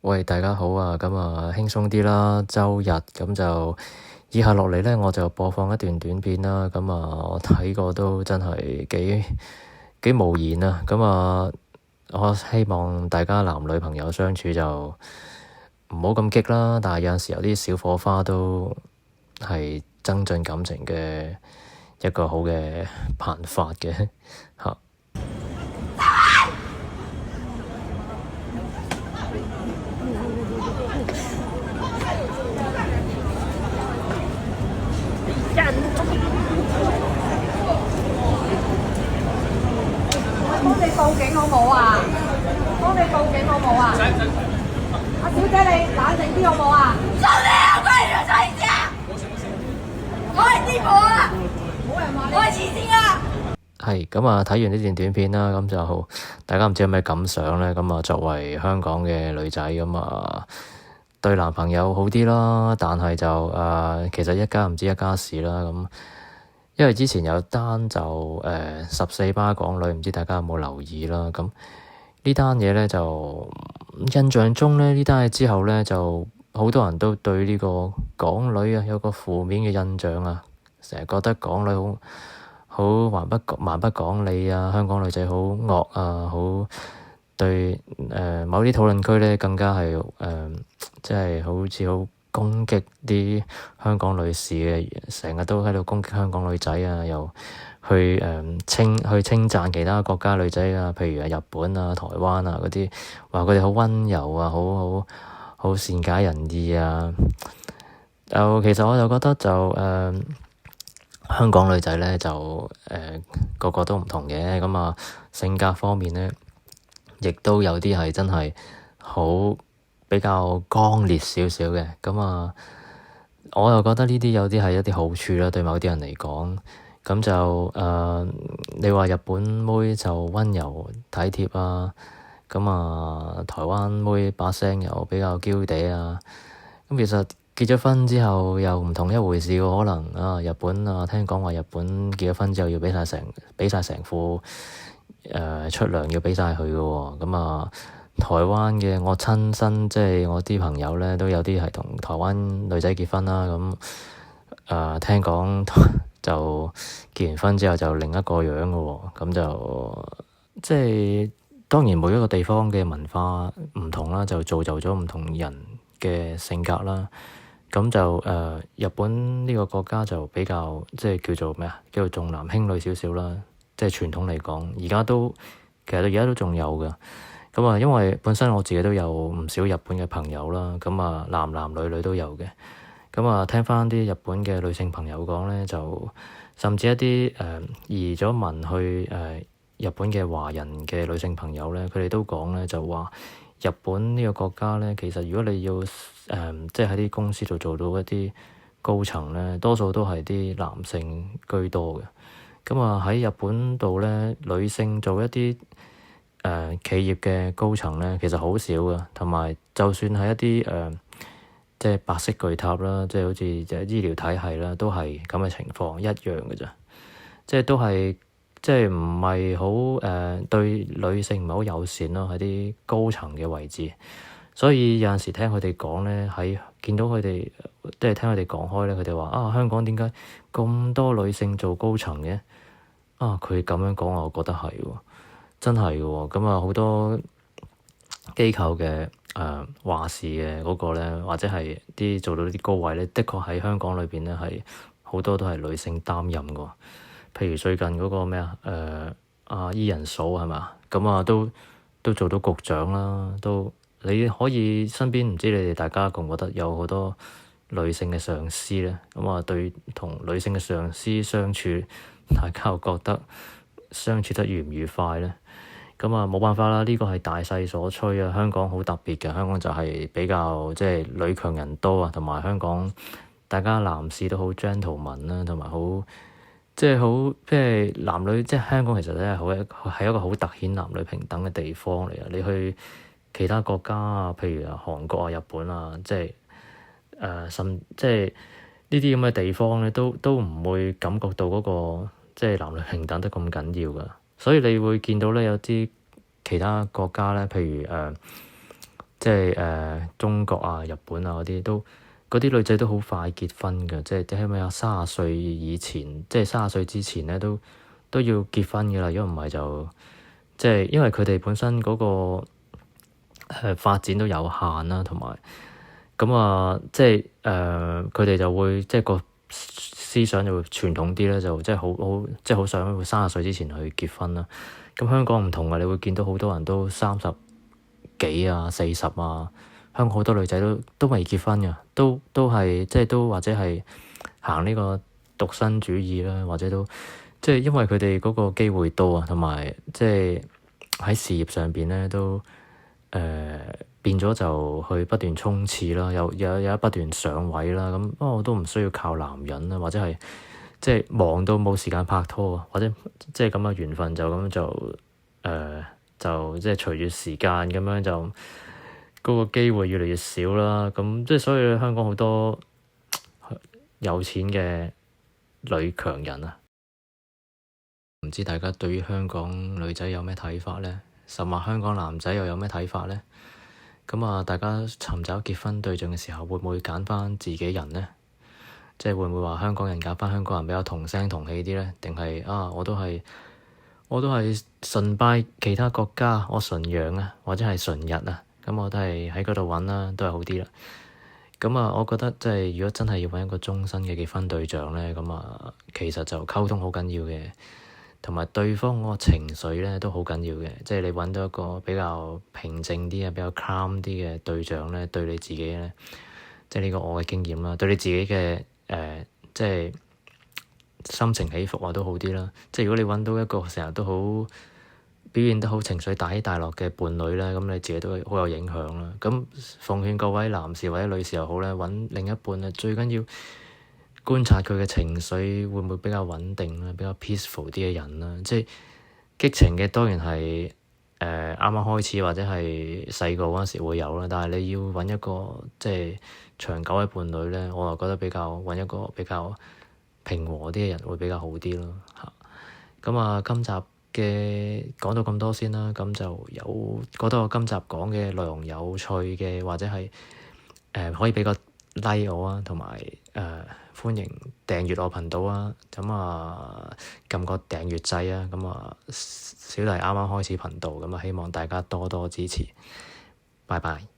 喂，大家好啊！咁輕鬆啲啦，周日咁就以下落嚟呢，我就播放一段短片啦。我睇過都真係幾無言啊！我希望大家男女朋友相處就唔好咁激啦，但係有陣時有啲小火花都係增進感情嘅一個好嘅辦法嘅嚇。幫你報警好冇啊？幫你報警好冇啊？阿小姐你冷靜啲好冇啊？做咩啊？關你咩事啊？我係師傅啊！冇人話你，我係慈善啊！係睇完呢段短片啦，咁就大家唔知有咩感想咧？作為香港嘅女仔對男朋友好啲啦，但係就其實一家唔知一家事啦。因為之前有單就14巴港女，唔知大家有冇留意啦？咁呢單嘢咧就印象中咧，呢單嘢之後咧就好多人都對呢個港女有個負面嘅印象啊，成日覺得港女好蠻不講理啊，香港女仔好惡啊，好對某啲討論區咧更加係即係好似好攻擊啲香港女士嘅，成日都喺度攻擊香港女仔啊，又去稱讚其他國家女仔啊，譬如日本啊、台灣啊嗰啲，話佢哋好溫柔啊，好善解人意啊。其實我就覺得就香港女仔咧就個個都唔同嘅，性格方面咧，亦都有啲係真係好比較剛烈少少嘅。我又覺得呢啲有啲係一啲好處啦，對某啲人嚟講。你話日本妹就溫柔體貼啊，台灣妹把聲又比較嬌嗲啊。其實結咗婚之後又唔同一回事喎，可能日本聽講話日本結咗婚之後要俾晒成副出糧要俾晒佢嘅喎。台灣嘅我親身即係我啲朋友咧都有啲係同台灣女仔結婚啦。聽講就結完婚之後就另一個樣嘅喎。即係當然每一個地方嘅文化唔同啦，就造就咗唔同人嘅性格啦。日本呢個國家就比較即係叫做咩啊？叫做重男輕女少少啦。即係傳統嚟講，其實到而家都仲有㗎。因為本身我自己都有唔少日本嘅朋友啦，男男女女都有嘅。聽翻啲日本嘅女性朋友講咧，就甚至一啲移咗民去日本嘅華人嘅女性朋友咧，佢哋都講咧就話日本呢個國家咧，其實如果你要即係喺啲公司度做到一啲高層咧，多數都係啲男性居多嘅。喺日本度咧，女性做一啲企業嘅高層咧，其實好少㗎。同埋就算係一啲即係白色巨塔啦，即係好似醫療體系啦，都係咁嘅情況一樣嘅咋。即係都係即係唔係好對女性唔係好友善咯，喺啲高層嘅位置。所以有陣時聽佢哋講咧，見到佢哋即係聽佢哋講開咧，佢哋話香港點解咁多女性做高層嘅？佢咁樣講，我覺得係喎，真係嘅喎。好多機構嘅話事嘅嗰個咧，或者係啲做到啲高位咧，的確喺香港裏邊咧係好多都係女性擔任嘅。譬如最近嗰個咩伊人嫂係嘛？都做到局長啦。你可以身邊唔知你哋大家覺唔覺得有好多女性嘅上司咧？對同女性嘅上司相處，大家又覺得相處得愉唔愉快咧？冇辦法啦，呢個係大勢所趨啊！香港好特別嘅，香港就係比較即係女強人多啊，同埋香港大家男士都好 gentleman 啦，同埋好即係男女即係香港其實咧係一個好突顯男女平等嘅地方嚟啊！你去其他國家啊，譬如韓國啊、日本啊，即係呢啲咁嘅地方咧，都唔會感覺到嗰個即係男女平等得咁緊要噶。所以你會見到咧，有啲其他國家咧，譬如即係中國啊、日本啊嗰啲女仔都好快結婚㗎，即係起碼有30歲以前，即係30歲之前咧都要結婚㗎啦。如果唔係就即係因為佢哋本身嗰個發展都有限啦，同埋咁啊，即係佢哋就會即係個思想就會傳統啲咧，就即係好想30歲之前去結婚啦。咁香港唔同啊，你會見到好多人都30幾啊、40啊，香港好多女仔都未結婚㗎，都係即係都或者係行呢個獨身主義啦，或者都即係因為佢哋嗰個機會多啊，同埋即係喺事業上邊咧都變咗就去不斷衝刺啦，有一不斷上位啦，咁我都唔需要靠男人啦，或者係即係忙到冇時間拍拖啊，或者即係咁嘅緣分就咁就即係隨住時間咁樣就嗰個機會越嚟越少啦。咁即係所以香港好多有錢嘅女強人啊，唔知大家對於香港女仔有咩睇法咧？甚至香港男仔又有咩睇法咧？咁啊，大家尋找結婚對象嘅時候，會唔會揀翻自己人咧？即係會唔會話香港人揀翻香港人比較同聲同氣啲咧？定係我都係崇拜其他國家，我純洋啊，或者係純日啊，咁我都係喺嗰度揾啦，都係好啲啦。咁啊，我覺得即係如果真係要揾一個終身嘅結婚對象咧，咁啊，其實就溝通好緊要嘅。同埋對方嗰個情緒咧都好緊要嘅，即係你揾到一個比較平靜啲啊、比較 calm 啲嘅對象咧，對你自己咧，即係呢個我嘅經驗啦，對你自己嘅即係心情起伏啊都好啲啦。即係如果你揾到一個成日都好表現得好情緒大起大落嘅伴侶咧，咁你自己都好有影響啦。咁奉勸各位男士或者女士又好咧，揾另一半啊，最緊要觀察佢嘅情緒會唔會比較穩定啦，比較 peaceful 啲嘅人啦。即係激情嘅當然係啱啱開始或者係細個嗰陣時會有啦，但係你要揾一個即係長久嘅伴侶咧，我就覺得揾一個比較平和啲嘅人會比較好啲咯嚇。咁啊，今集嘅講到咁多先啦，咁就有覺得我今集講嘅內容有趣嘅，或者係可以俾個 like 我啊，同埋歡迎訂閱我頻道啊，咁啊撳個訂閱掣啊，咁啊小弟啱啱開始頻道，咁啊希望大家多多支持，拜拜。